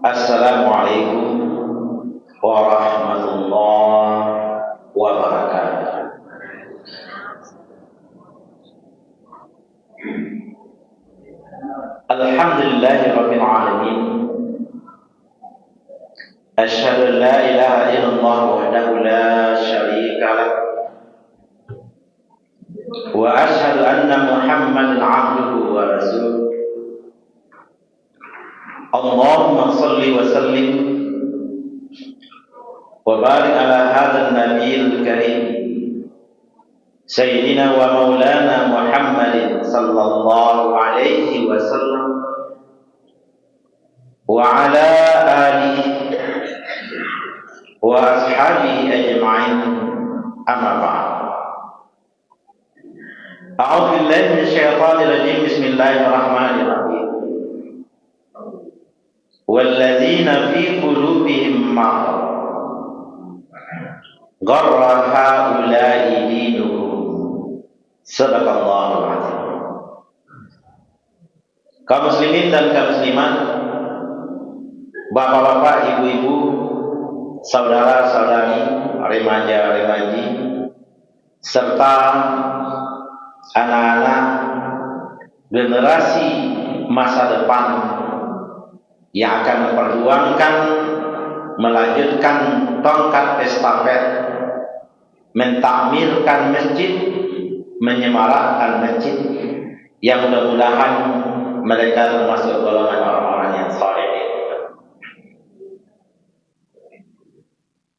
Assalamualaikum warahmatullahi wabarakatuh. Alhamdulillahirabbil alamin. Asyhadu an la ilaha illallah wahdahu la syarika lah. Wa asyhadu anna Muhammadan 'abduhu wa rasuluh. Allahumma shalli wa sallim wa barik ala hadzal nabiyil karim sayyidina wa maulana Muhammadin sallallahu alaihi wasallam wa ala alihi wa ashabihi ajma'in, amma ba'd. A'udzu billahi minasyaitonir rajim. Bismillahirrahmanirrahim. Walladzina fi qulubihim marad gharra haula'i dinuhum. Sadaqallahul azim. Kaum muslimin dan kaum muslimat, bapak-bapak, ibu-ibu, saudara-saudari, remaja-remaji, serta anak-anak generasi masa depan yang akan memperjuangkan, melanjutkan tongkat estafet, mentakmirkan masjid, menyemarakkan masjid, yang mudah-mudahan mereka termasuk golongan orang-orang yang saleh.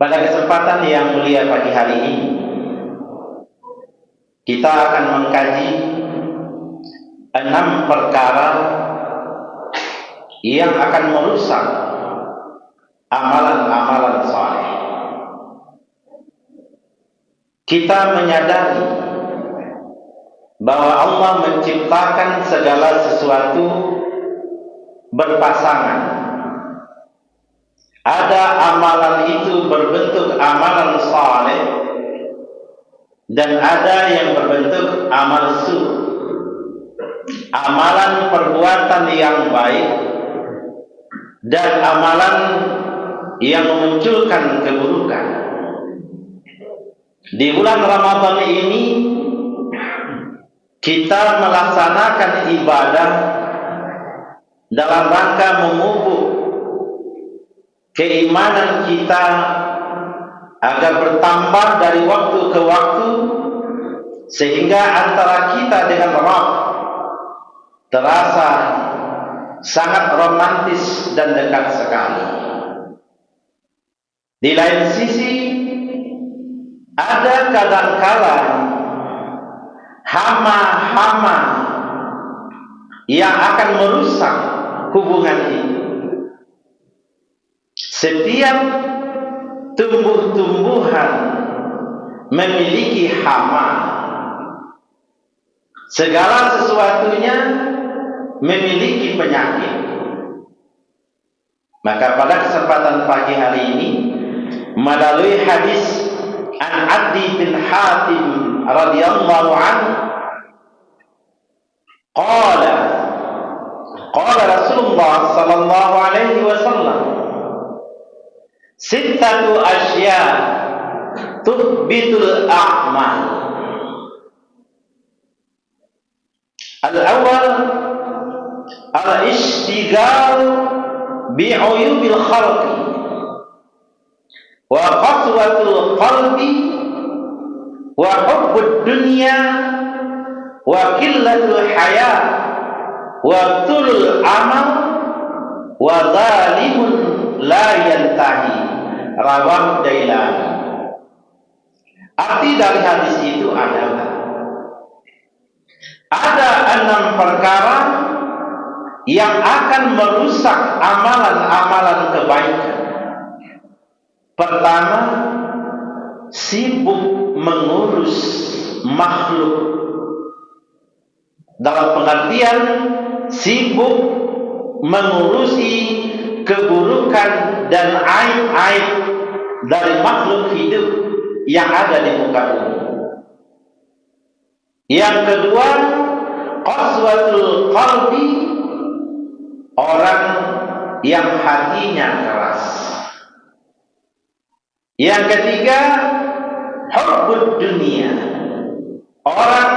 Pada kesempatan yang mulia pagi hari ini, kita akan mengkaji 6 perkara yang akan merusak amalan-amalan saleh. Kita menyadari bahwa Allah menciptakan segala sesuatu berpasangan. Ada amalan itu berbentuk amalan saleh dan ada yang berbentuk amal su, amalan perbuatan yang baik dan amalan yang memunculkan keburukan. Di bulan Ramadan ini kita melaksanakan ibadah dalam rangka memupuk keimanan kita agar bertambah dari waktu ke waktu, sehingga antara kita dengan Rabb terasa sangat romantis dan dekat sekali. Di lain sisi, ada kadangkala hama-hama yang akan merusak hubungan ini. Setiap tumbuh-tumbuhan memiliki hama. Segala sesuatunya memiliki penyakit. Maka pada kesempatan pagi hari ini, melalui hadis an Adi bin Hatim radhiyallahu anhu, qala Rasulullah sallallahu alaihi wasallam, sittatu asya tuhbitul a'mal. Al-awwal al-ishtighal bi'uyubil khalqi wa qaswatul qalbi wa hubbud dunya wa qillatul haya wa tulul amal wa zalimun la yantahi. Rawah Dailami. Arti dari hadis itu adalah ada 6 perkara yang akan merusak amalan-amalan kebaikan. Pertama, sibuk mengurus makhluk. Dalam pengertian sibuk mengurusi keburukan dan aib-aib dari makhluk hidup yang ada di muka bumi. Yang kedua, qaswatul qalbi, orang yang hatinya keras. Yang ketiga, hubbud dunia, orang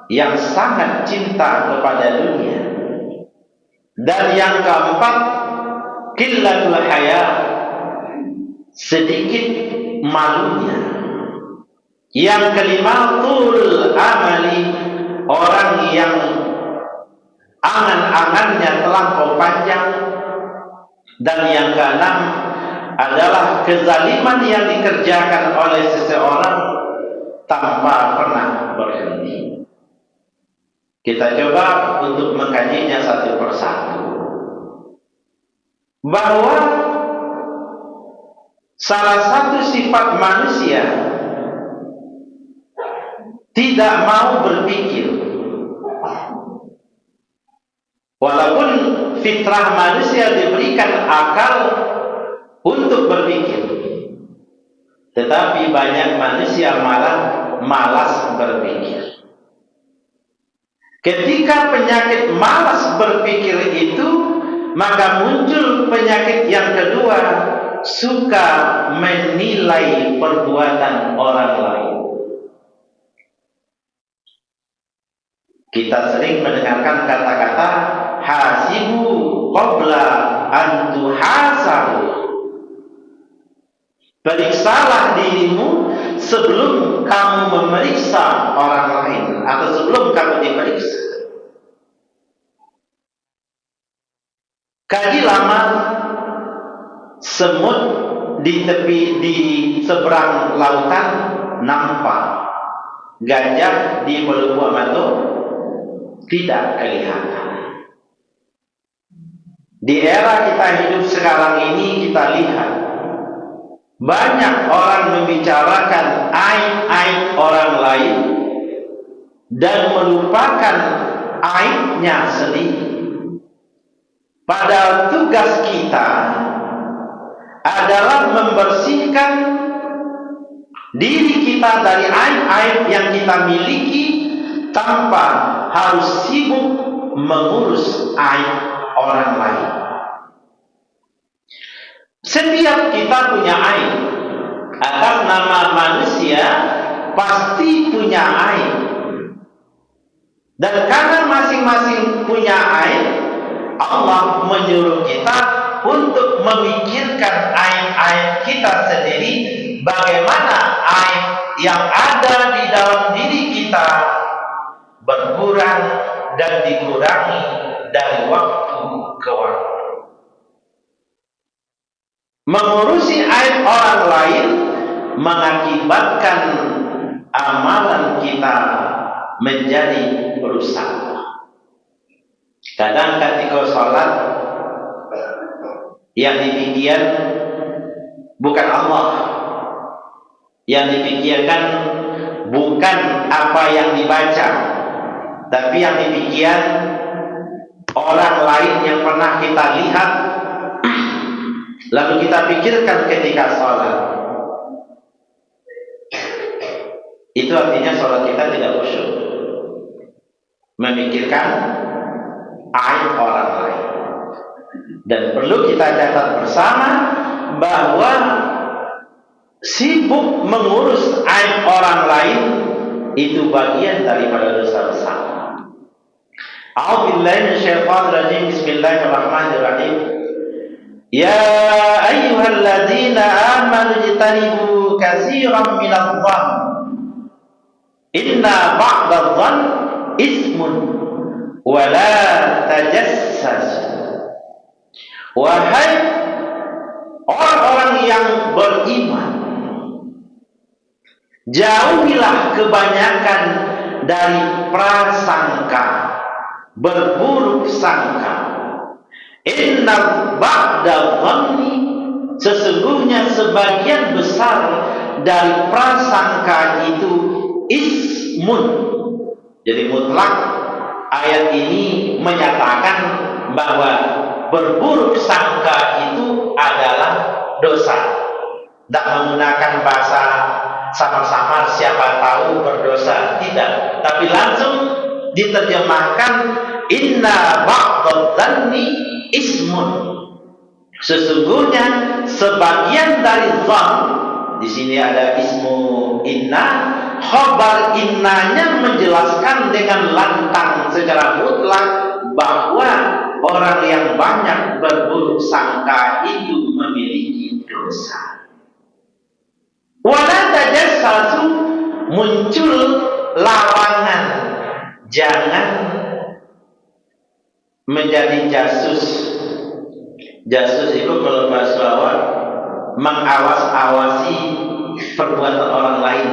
yang sangat cinta kepada dunia. Dan yang keempat, qillatul haya, sedikit malunya. Yang kelima, tulul amali, orang yang angan-angannya terlampau panjang. Dan yang keenam adalah kezaliman yang dikerjakan oleh seseorang tanpa pernah berhenti. Kita coba untuk mengkajinya satu persatu. Bahwa salah satu sifat manusia tidak mau berpikir. Walaupun fitrah manusia diberikan akal untuk berpikir, tetapi banyak manusia malah malas berpikir. Ketika penyakit malas berpikir itu, maka muncul penyakit yang kedua, suka menilai perbuatan orang lain. Kita sering mendengarkan kata-kata hasibu qabla an tuhasabu. Periksalah dirimu sebelum kamu memeriksa orang lain, atau sebelum kamu diperiksa. Kaji lama, semut di seberang lautan nampak, gajah di Pelupuk Matu tidak kelihatan. Di era kita hidup sekarang ini, kita lihat banyak orang membicarakan aib-aib orang lain dan melupakan aibnya sendiri. Padahal tugas kita adalah membersihkan diri kita dari aib-aib yang kita miliki tanpa harus sibuk mengurus aib orang lain. Setiap kita punya aib. Atas nama manusia pasti punya aib. Dan karena masing-masing punya aib, Allah menyuruh kita untuk memikirkan aib-aib kita sendiri, bagaimana aib yang ada di dalam diri kita berkurang dan dikurangi dari waktu ke waktu. Mengurusi aib orang lain mengakibatkan amalan kita menjadi rusak. Kadang ketika sholat, yang dipikirkan bukan Allah, yang dipikirkan bukan apa yang dibaca, tapi yang dipikirkan orang lain yang pernah kita lihat, lalu kita pikirkan ketika sholat. Itu artinya sholat kita tidak khusyuk, memikirkan aib orang lain. Dan perlu kita catat bersama bahwa sibuk mengurus aib orang lain itu bagian daripada dosa besar. A'udzubillahi minasyaitonir rajim. Bismillahirrahmanirrahim. Ya ayyuhalladzina amanu ijtanibu katsiran minadh-dhann. Inna ba'dadh-dhann ismun wa la tajassas. Wahai orang-orang yang beriman, jauhilah kebanyakan dari prasangka, berburuk sangka. Inna ba'da dhanni, sesungguhnya sebagian besar dari prasangka itu ismun. Jadi mutlak ayat ini menyatakan bahwa berburuk sangka itu adalah dosa. Tidak menggunakan bahasa samar-samar siapa tahu berdosa, tidak, tapi langsung diterjemahkan inna ba'dadh-dhanni ismun. Sesungguhnya sebagian dari zon, di sini ada ismu inna, khabar innanya menjelaskan dengan lantang secara mutlak bahwa orang yang banyak berburuk sangka itu memiliki dosa. Wala tajassasu, muncul larangan, jangan menjadi jasus. Jasus itu kalau bahasa Jawa mengawas-awasi perbuatan orang lain.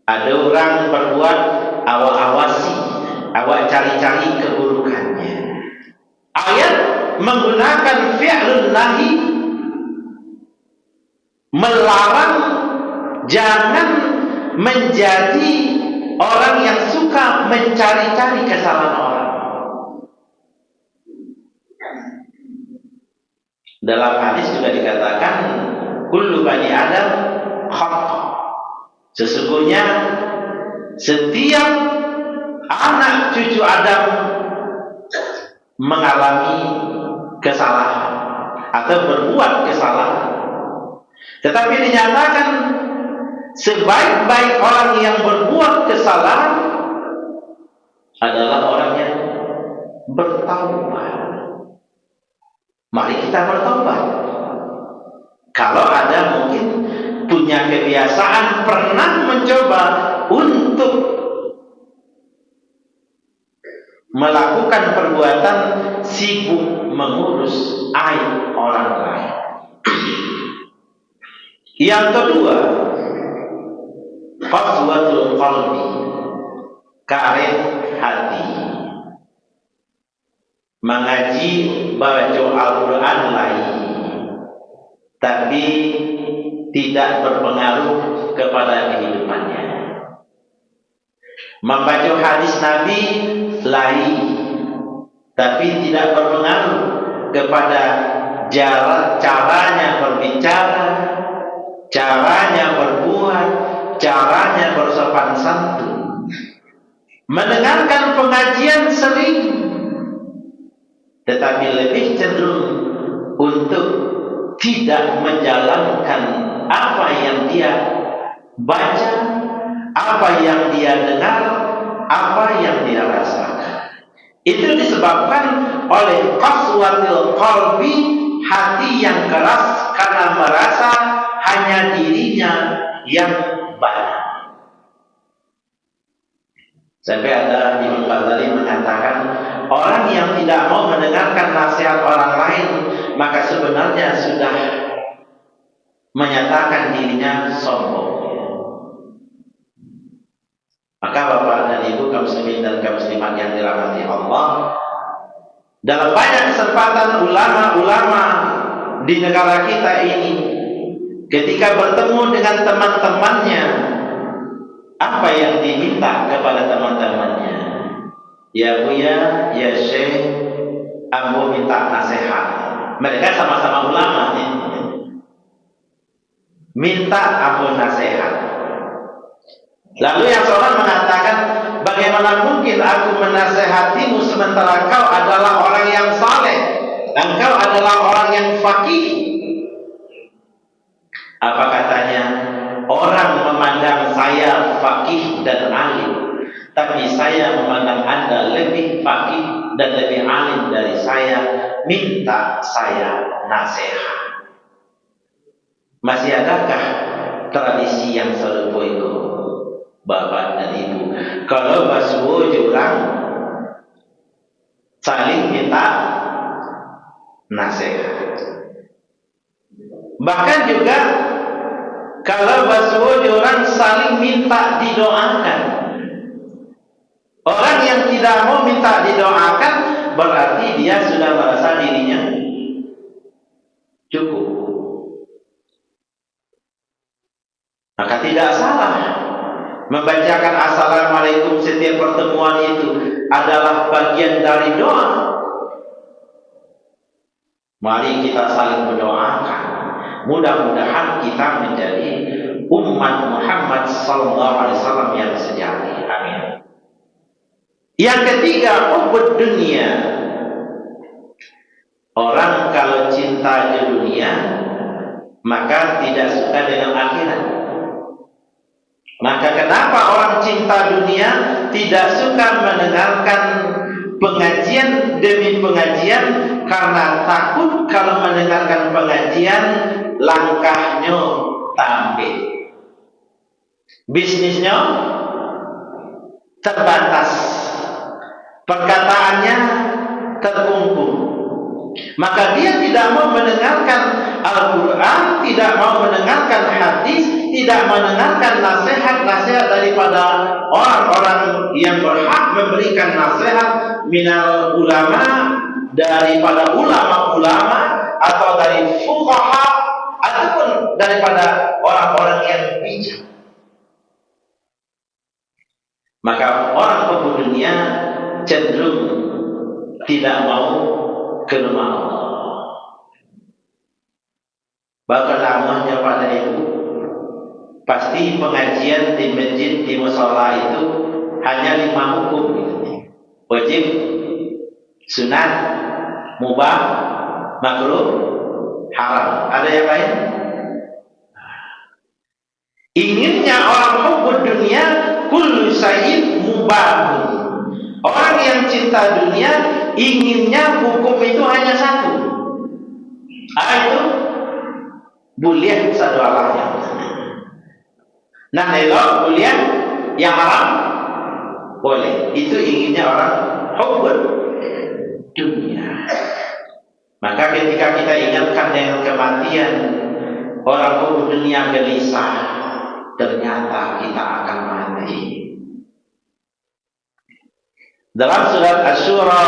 Ada orang berbuat, awak awasi, awak cari-cari keburukannya. Ayat menggunakan fi'lun nahi, melarang jangan menjadi orang yang suka mencari-cari kesalahan orang. Dalam hadis juga dikatakan kullu bani Adam khata. Sesungguhnya setiap anak cucu Adam mengalami kesalahan atau berbuat kesalahan. Tetapi dinyatakan sebaik-baik orang yang berbuat kesalahan adalah orang yang bertaubat. Mari kita bertobat. Kalau ada mungkin punya kebiasaan pernah mencoba untuk melakukan perbuatan sibuk mengurus aib orang lain. Yang kedua, qaswatul qalbi, karet hati. Mengaji baca Al-Quran lain, tapi tidak berpengaruh kepada kehidupannya. Membaca hadis Nabi lain, tapi tidak berpengaruh kepada caranya berbicara, caranya berbuat, caranya bersopan santun. Mendengarkan pengajian sering, tetapi lebih cenderung untuk tidak menjalankan apa yang dia baca, apa yang dia dengar, apa yang dia rasakan. Itu disebabkan oleh qaswatil qalbi, hati yang keras karena merasa hanya dirinya yang baik. Sampai ada Imam Ghazali mengatakan, orang yang tidak mau mendengarkan nasihat orang lain, maka sebenarnya sudah menyatakan dirinya sombong. Maka Bapak dan Ibu kaum muslimin dan kaum muslimat yang dirahmati Allah, dalam banyak kesempatan ulama-ulama di negara kita ini, ketika bertemu dengan teman-temannya, apa yang diminta kepada teman-temannya? Ya Buya, ya Syekh, aku minta nasihat. Mereka sama-sama ulama nih. Minta aku nasihat. Lalu yang seorang mengatakan, bagaimana mungkin aku menasehatimu sementara kau adalah orang yang saleh, engkau adalah orang yang faqih. Apa katanya? Orang memandang saya faqih dan alim, tapi saya memandang Anda lebih faqih dan lebih alim dari saya, minta saya nasihat. Masih adakah tradisi yang serupa itu, Bapak dan Ibu? Kalau basuh jurang saling minta nasihat. Bahkan juga kalau basuh jurang saling minta didoakan. Orang yang tidak mau minta didoakan berarti dia sudah merasa dirinya cukup. Maka tidak salah membacakan assalamualaikum setiap pertemuan itu adalah bagian dari doa. Mari kita saling mendoakan. Mudah-mudahan kita menjadi umat Muhammad SAW yang sejati. Amin. Yang ketiga, hubbud dunia. Orang kalau cinta di dunia, maka tidak suka dengan akhirat. Maka kenapa orang cinta dunia tidak suka mendengarkan pengajian demi pengajian? Karena takut kalau mendengarkan pengajian langkahnya tampil, bisnisnya terbatas, perkataannya terkungkung. Maka dia tidak mau mendengarkan Al-Quran, tidak mau mendengarkan hadis, tidak mendengarkan nasihat-nasihat daripada orang-orang yang berhak memberikan nasihat, minal ulama, daripada ulama-ulama, atau dari fuqaha, ataupun daripada orang-orang yang bijak. Maka orang pemburu dunia cenderung tidak mau ke rumah Allah. Bahkan lamanya pada ibu, pasti pengajian di masjid, di musola itu hanya 5 hukum, wajib, sunat, mubah, makruh, haram. Ada yang lain? Inginnya orang hukum dunia kullu syai'in mubah. Orang yang cinta dunia inginnya hukum itu hanya satu. Itu boleh satu Allahnya. Nah, elok boleh, yang haram boleh. Itu inginnya orang hukum dunia. Maka ketika kita ingatkan dengan kematian, orang hukum dunia gelisah. Ternyata kita akan mati. Dalam surat Asy-Syura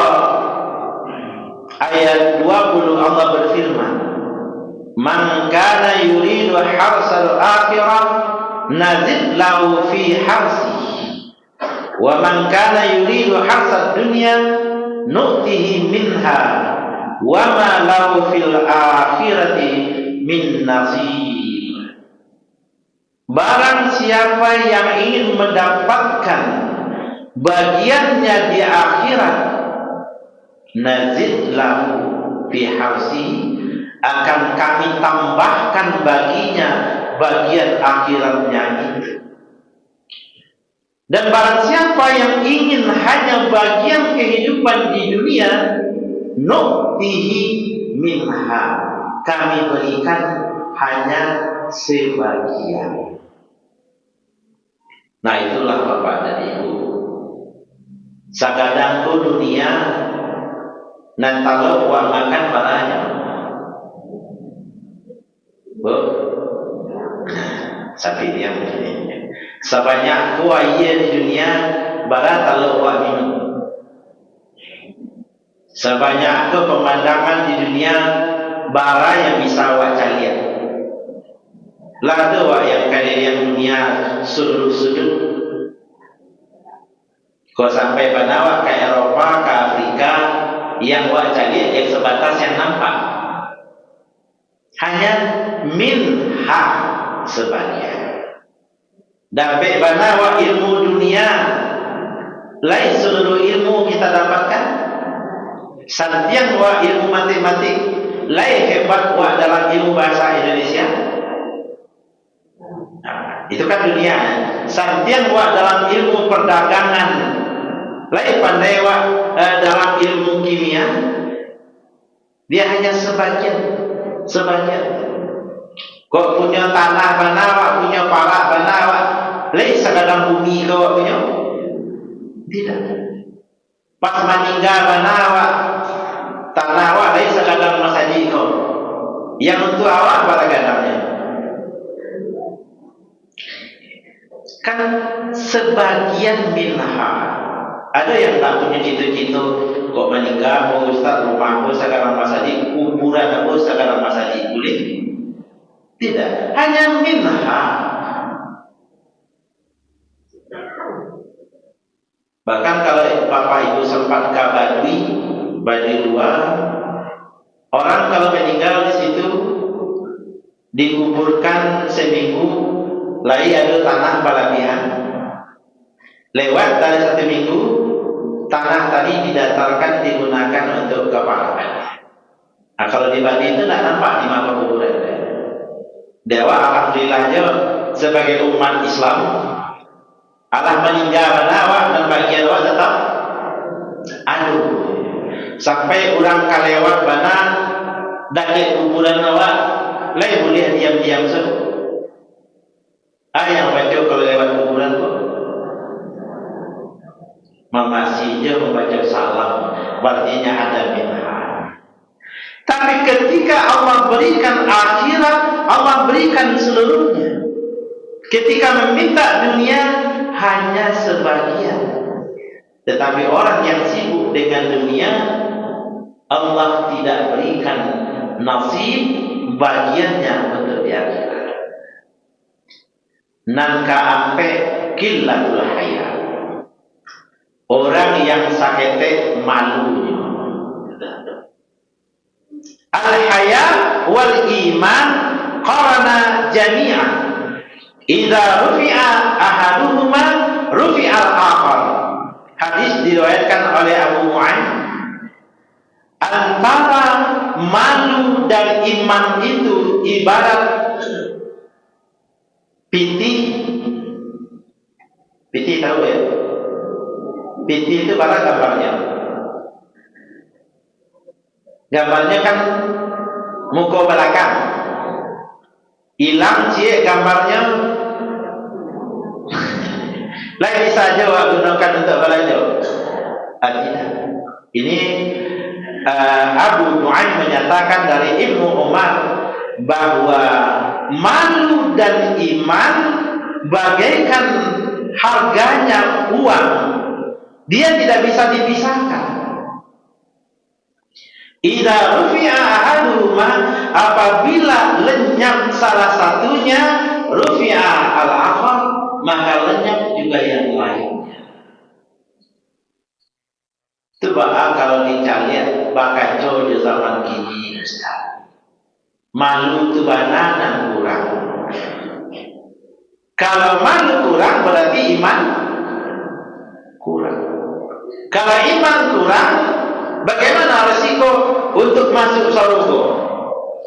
ayat 20 Allah berfirman, "Man kana yuridu harsal akhirah nazid lahu fi harsihi wa man kana yuridu harsad dunya nu'tihi minha wa ma lahu fil akhirati min nasib." Barang siapa yang ingin mendapatkan bagiannya di akhirat, nazid lahu fi harsi, akan kami tambahkan baginya bagian akhiratnya itu. Dan barang siapa yang ingin hanya bagian kehidupan di dunia, nu'tihi minha, kami berikan hanya sebagian. Nah, itulah Bapak dan Ibu, sagadang tu dunia nan talo uang makan baranya. Bu, sapi dia begini. Sebanyak kuah ia di dunia, bara talo uang minum. Sebanyak ke pemandangan di dunia, bara yang bisa awak calian. Lada wak yang kalian dunia sudut-sudut. Kau sampai pada wak ke Eropa, ke Afrika, yang wak cari yang sebatas yang nampak. Hanya minha sebagian. Dapat pada wak ilmu dunia, lain seluruh ilmu kita dapatkan. Santian wak ilmu matematik, lain hebat wak dalam ilmu bahasa Indonesia. Itu kan dunia. Santian wak dalam ilmu perdagangan, lain pandai wak dalam ilmu kimia. Dia hanya sebagian. Kau punya tanah banawak, punya parak banawak, lain sekadang bumi kau punya. Tidak. Pas meninggal banawak, tanah wak lain sekadang masjid kau. Yang untuk awak pada gadangnya. Kan sebagian minha. Ada yang tak punya cita-cita kok meninggal, mau ustaz rumah aku sekarang masjid, kuburan aku sekarang masjid, boleh? Tidak, hanya minha. Bahkan kalau Bapak Ibu sempat ke Baduy luar, orang kalau meninggal di situ dikuburkan seminggu. Lai ada tanah balabihan. Lewat dari 1 minggu, tanah tadi didatarkan digunakan untuk kepala. pribadi itu tidak nampak di mata kuburan. Dewa alhamdulillahnya sebagai umat Islam Allah meninggal awak dan bagian awak tetap aduh sampai orang kalewat bana dari kuburan awak lain boleh diam-diam saja. Yang baca kalau lewat kuburan tu masjidnya membaca salam artinya ada bid'ah. Tapi ketika Allah berikan akhirat, Allah berikan seluruhnya. Ketika meminta dunia hanya sebagian. Tetapi orang yang sibuk dengan dunia, Allah tidak berikan nasib bagiannya untuk di akhirat. Nan ka'ampe killatul haya. Orang yang sakete malunya. Al-haya wal iman qarana jami'an. Idza rufi'a ahaduhuma rufi'a al-akhar. Hadis diriwayatkan oleh Abu Mu'ayyid. Antara malu dan iman itu ibarat piti. Piti tahu ya? Piti itu bara gambarnya. Gambarnya kan muka belakang. Hilang cie gambarnya. Lain bisa jawab gunakan untuk belajar. Tidak. Ini Abu Nu'aym menyatakan dari Ibnu Umar bahwa malu dan iman bagaikan harganya uang, dia tidak bisa dipisahkan. Idza rufi'a ahaduhuma, apabila lenyap salah satunya, rufi'a al-akhar, maka lenyap juga yang lainnya. Coba kalau dicari bakal di zaman kini Ustaz. Malu itu banana kurang. Kalau malu kurang berarti iman kurang. Kalau iman kurang, bagaimana resiko untuk masuk surga?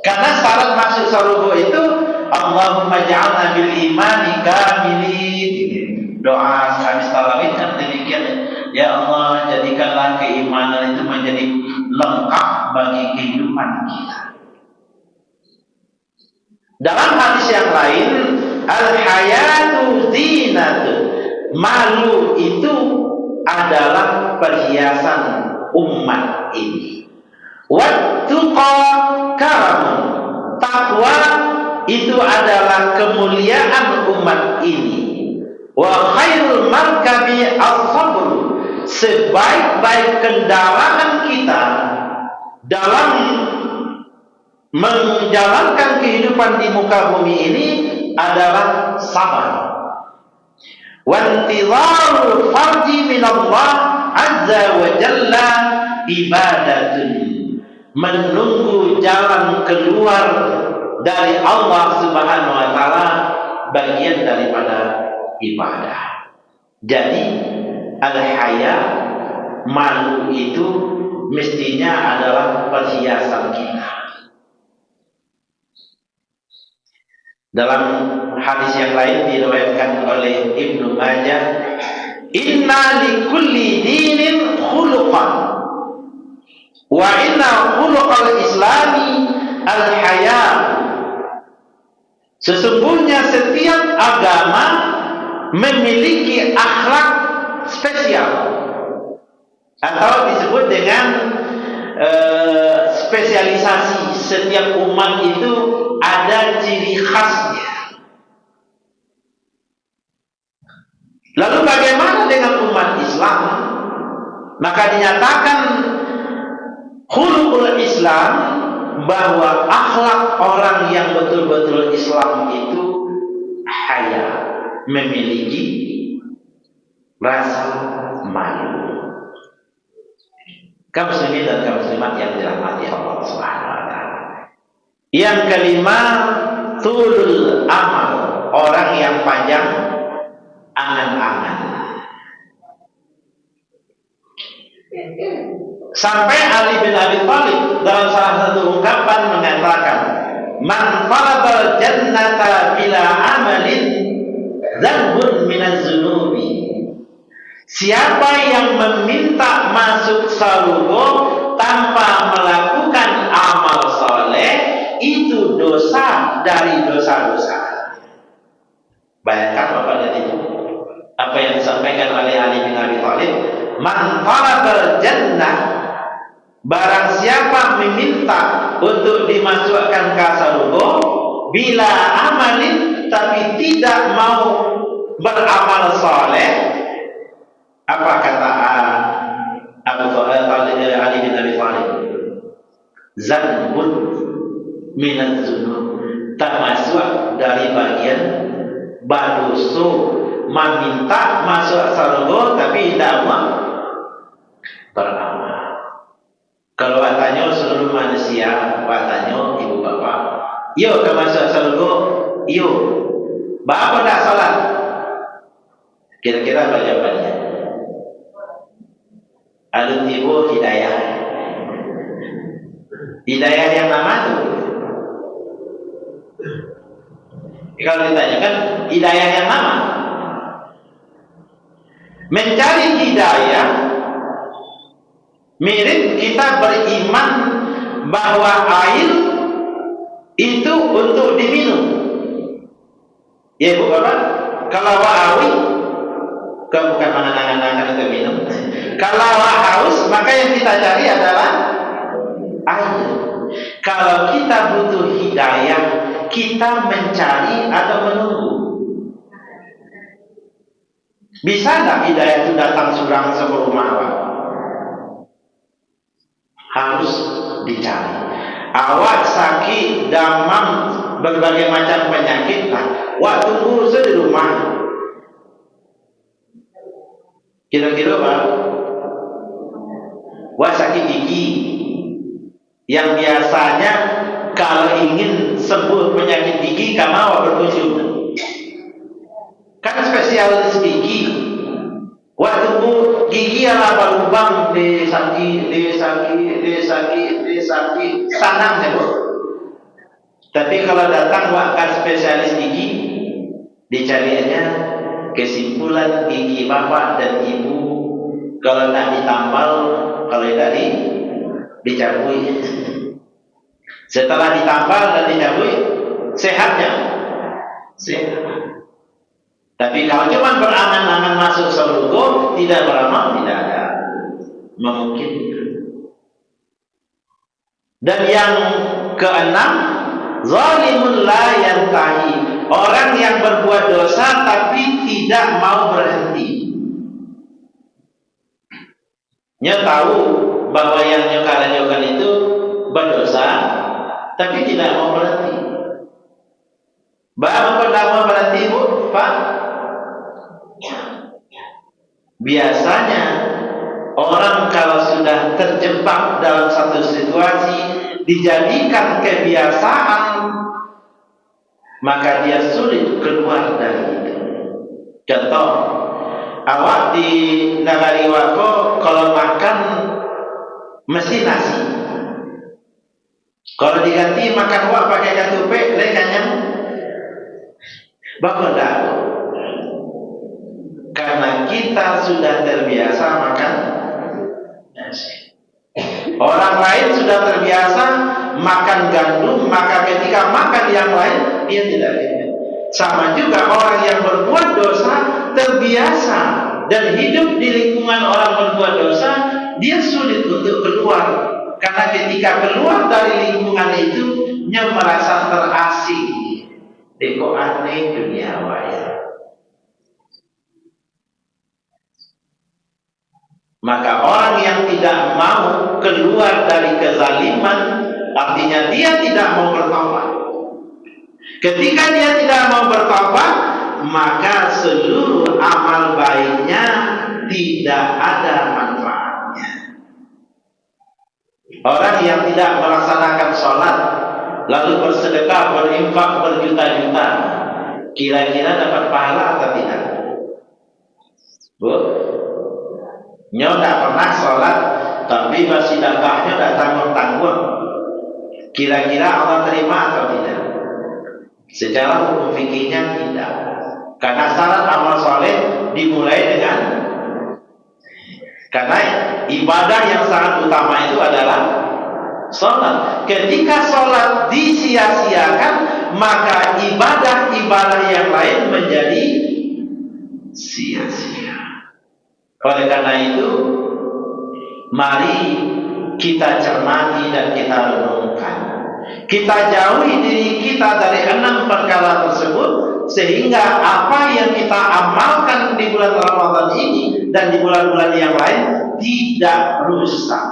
Karena syarat masuk surga itu Allahumma ja'alna bil imani kamilin. Doa kami tarawih kan demikian. Ya Allah, jadikanlah keimanan itu menjadi lengkap bagi kehidupan kita. Dalam hadis yang lain, al-hayatu zinatu, malu itu adalah perhiasan umat ini. Wattuqa karamun, takwa itu adalah kemuliaan umat ini. Wa khairul markabi as-sabr, sebaik-baik kendaraan kita dalam menjalankan kehidupan di muka bumi ini adalah sabar. Wantizarul farji minallah azza wa jalla ibadatun, menunggu jalan keluar dari Allah subhanahu wa ta'ala bagian daripada ibadah. Jadi al-haya, malu itu mestinya adalah perhiasan kita. Dalam hadis yang lain diriwayatkan oleh Ibnu Majah, inna likulli dinin khuluqan wa inna khuluqal islami al-haya. Sesungguhnya setiap agama memiliki akhlak spesial atau disebut dengan spesialisasi. Setiap umat itu ada ciri khasnya. Lalu bagaimana dengan umat Islam? Maka dinyatakan khuluqul Islam, bahwa akhlak orang yang betul-betul Islam itu haya, memiliki rasa malu. Kaum muslimin dan kaum muslimat yang dirahmati Allah Subhanahu wa taala. Yang kelima, tulul amal, orang yang panjang angan-angan. Sampai Ali bin Abi Thalib dalam salah satu ungkapan menyatakan, "Man talabal jannata bila amalin dzanbun minaz zunubi." Siapa yang meminta masuk surga tanpa melakukan amal soleh, itu dosa dari dosa-dosa. Bayangkan Bapak dan Ibu, apa yang disampaikan oleh Ali bin Abi Thalib, "Man talabal jannah," barang siapa meminta untuk dimasukkan ke surga bila amalin, tapi tidak mau beramal soleh. Apa kata Ali bin Abi Thalib? Zanbun minaz zunub, termasuk dari bagian badoso, meminta masuk surga tapi tidak mau beramal. Kalau tanya seluruh manusia, tanya ibu bapak, yuk ke masuk surga, yuk. Bapak tak salat? Kira-kira apa jawabannya? Alun tibu hidayah. Hidayah yang nama itu. Kalau ditanyakan hidayah yang nama, mencari hidayah mirip kita beriman bahwa air itu untuk diminum. Ya ibu bapak, kalau awi, bukan mengenang-enangkan untuk minum. Kalau haus, maka yang kita cari adalah air. Kalau kita butuh hidayah, kita mencari atau menunggu. Bisa tak hidayah itu datang surang sebelum malam? Harus dicari. Awak sakit, demam, berbagai macam penyakit, wak tunggu di rumah. Kira-kira apa? Wah sakit gigi yang biasanya kalau ingin sembuh penyakit gigi kamu awak berkunjung kan spesialis gigi. Wah tunggu gigi ala lubang di sakit sanang ya bu. Tapi kalau datang wak kan spesialis gigi, dicarinya kesimpulan gigi bapak dan ibu. Kalau nak ditambal, kalau tadi dicabui. Setelah ditambal dan dicabui, sehatnya sehat. Tapi kalau cuma berangan-angan masuk surga, tidak beramal, tidak ada memungkinkan. Dan yang keenam, zalimun la yantahi, orang yang berbuat dosa tapi tidak mau berhenti. Nya tahu bahwa yang nyokalan itu berdosa, tapi tidak mau berhenti. Bapak pernah mau berhenti bu, Pak? Biasanya orang kalau sudah terjebak dalam satu situasi, dijadikan kebiasaan, maka dia sulit keluar dari itu. Contoh, awak di Nagari Wako kalau makan mesti nasi. Kalau diganti makan awak pakai katupe, lekanya bapak tak. Karena kita sudah terbiasa makan nasi. Orang lain sudah terbiasa makan gandum, maka ketika makan yang lain dia tidak ingat. Sama juga orang yang berbuat dosa terbiasa dan hidup di lingkungan orang berbuat dosa, dia sulit untuk keluar. Karena ketika keluar dari lingkungan itu, dia merasa terasing. Kok aneh dunia waya. Maka orang yang tidak mau keluar dari kezaliman, artinya dia tidak mau bertaubat. Ketika dia tidak mau bertaubat, maka seluruh amal baiknya tidak ada manfaatnya. Orang yang tidak melaksanakan sholat, lalu bersedekah, berinfak berjuta-juta, kira-kira dapat pahala atau tidak? Bu? Nyo tak pernah sholat, tapi sedekahnya tak tanggung-tanggung. Kira-kira Allah terima atau tidak? Secara hukum fikihnya tidak. Karena syarat amal soleh dimulai dengan, karena ibadah yang sangat utama itu adalah sholat. Ketika sholat disia-siakan, maka ibadah-ibadah yang lain menjadi sia-sia. Oleh karena itu, mari kita cermati dan kita renungkan. Kita jauhi diri kita dari 6 perkara tersebut, sehingga apa yang kita amalkan di bulan Ramadan ini dan di bulan-bulan yang lain tidak rusak.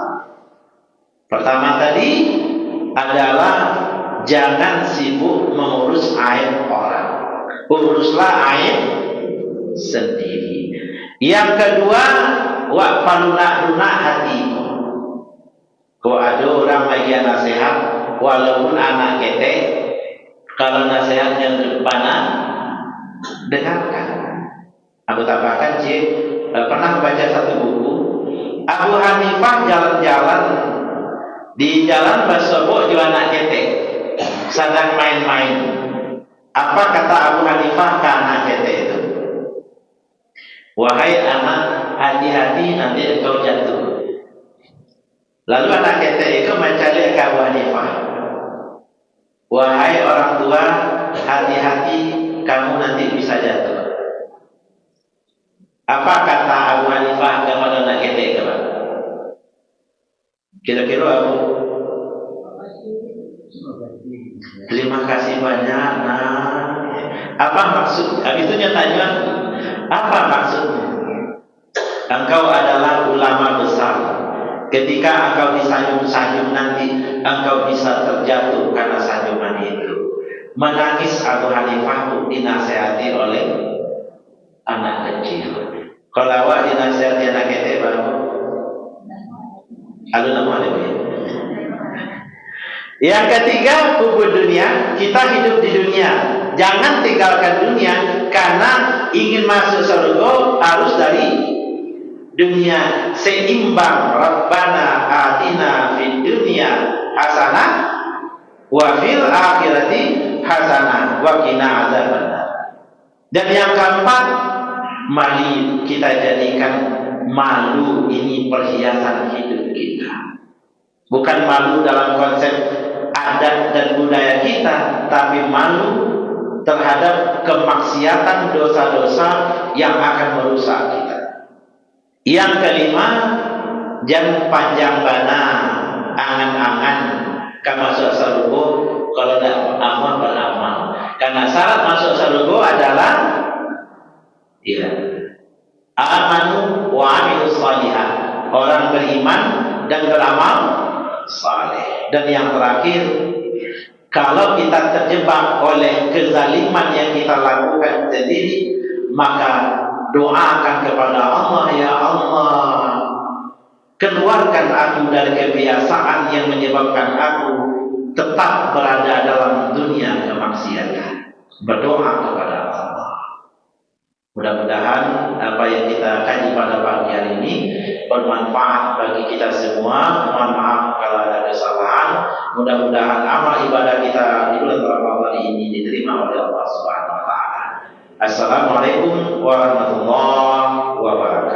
Pertama tadi adalah jangan sibuk mengurus aib orang, uruslah aib sendiri. Yang kedua, wa palunak-lunak hatimu. Kok ada orang bagi nasihat, walaupun anak ketek, kalau nasihatnya terpana, dengarkan. Aku tambahkan, pernah baca satu buku, Abu Hanifah jalan-jalan di jalan Basobok di anak ketek, sedang main-main. Apa kata Abu Hanifah ke anak ketek itu? Wahai anak, hati-hati nanti engkau jatuh. Lalu anak ketek itu mencari ke Abu Hanifah. Wahai orang tua, hati-hati kamu nanti bisa jatuh. Apa kata Abu Hanifah kepada anak ketek itu? Kira-kira Abu, terima kasih banyak. Nah, apa maksud? Habis itu tanya, apa maksudnya? Engkau adalah ulama besar. Ketika engkau disanjung-sanjung nanti, engkau bisa terjatuh karena sanjungan itu. Menangis Abu Hanifah dinasihati oleh anak kecil. Kalau awak dinasihati anak kecil baru, alu nama dia. Yang ketiga, hubud dunia. Kita hidup di dunia, jangan tinggalkan dunia. Karena ingin masuk surga harus dari dunia. Seimbang. Rabbana atina fid dunya hasanah wa fil akhirati hasanah wa qina adzabannar. Dan yang keempat, mari kita jadikan malu ini perhiasan hidup kita. Bukan malu dalam konsep adat dan budaya kita, tapi malu terhadap kemaksiatan dosa-dosa yang akan merusak kita. Yang kelima, jangan panjang bana, angan-angan masuk surga kalau tidak amal beramal. Karena syarat masuk surga adalah amanu wa amilus shalihat, orang beriman dan beramal saleh. Dan yang terakhir, kalau kita terjebak oleh kezaliman yang kita lakukan sendiri, maka doakan kepada Allah, ya Allah, keluarkan aku dari kebiasaan yang menyebabkan aku tetap berada dalam dunia kemaksiatan. Berdoa kepada Allah. Mudah-mudahan apa yang kita kaji pada pagi hari ini bermanfaat bagi kita semua. Mohon maaf kalau ada kesalahan. Mudah-mudahan amal ibadah kita di bulan Ramadan ini diterima oleh Allah Subhanahu wa taala. Assalamualaikum warahmatullahi wabarakatuh.